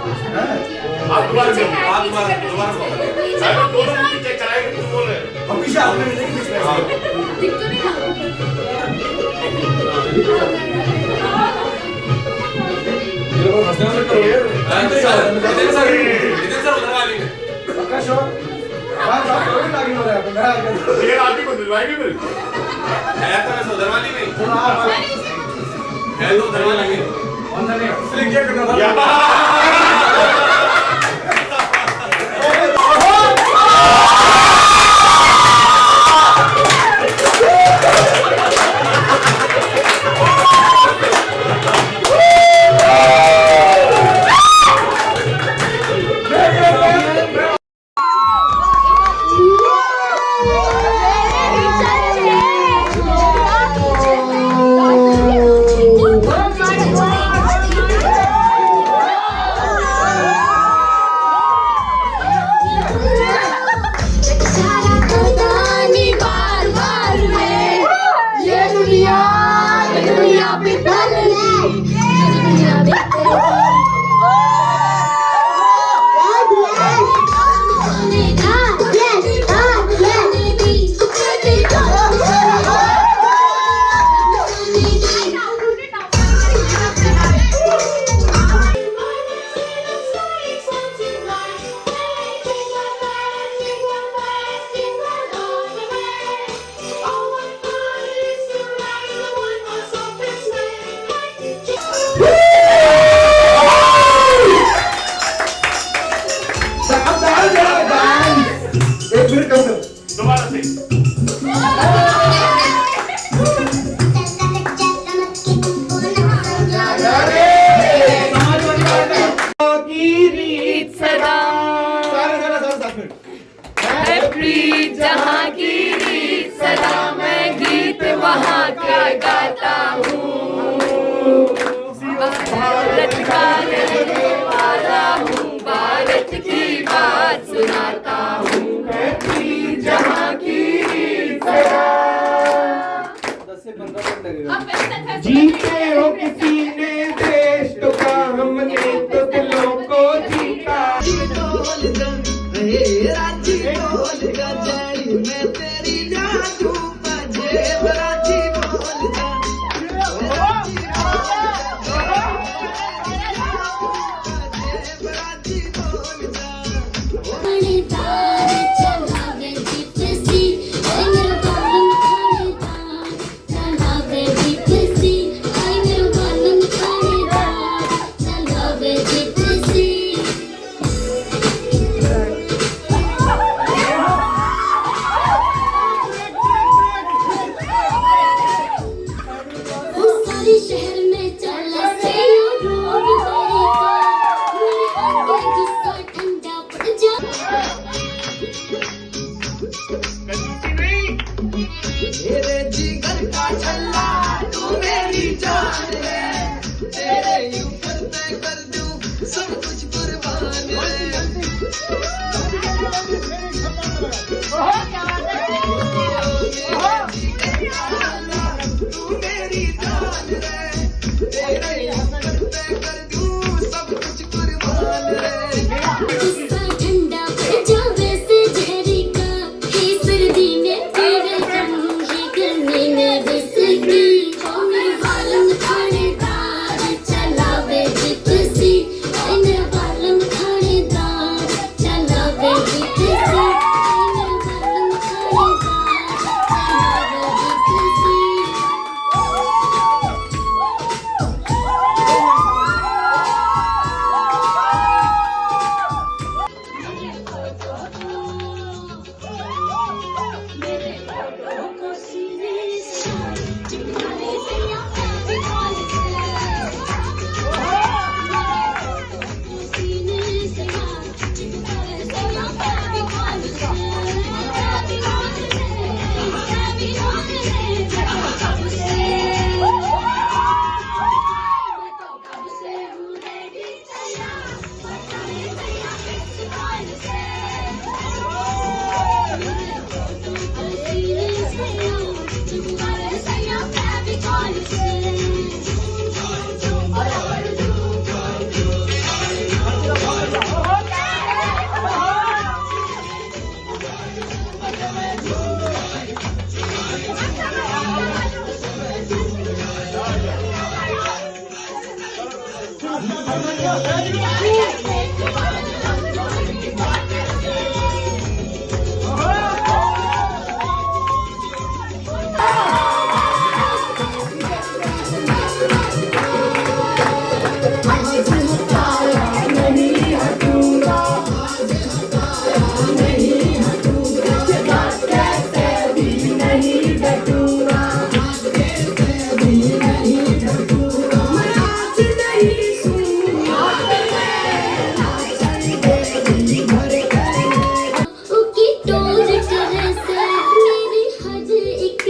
आप दोबारा दोनों नीचे कराएंगे तुम बोल रहे हो पीछे आपने नहीं बीच में दिख तो नहीं रहा ये लोग हंसने वाले करो यार इधर सर उधर वाली में पक्का शॉट हां साहब कोई लागी हो रहा है मैं ये आदमी को दिलवाएंगे फिर है तो मैं उधर वाली में है तो उधर वाली में अंदर नहीं स्लिक क्या करना था जहाँ की रीत सदा मैं गीत वहाँ का गाता हूँ भारत का रहने वाला हूँ भारत की बात सुनाता हूँ जहाँ की रीत सदा जीते हो किसी ने देश तो का हमने तो दिलों को जीता राजी बोल गजल मैं तेरी जादू बजे राजी बोल उसकी टोल करे से मेरी हज एक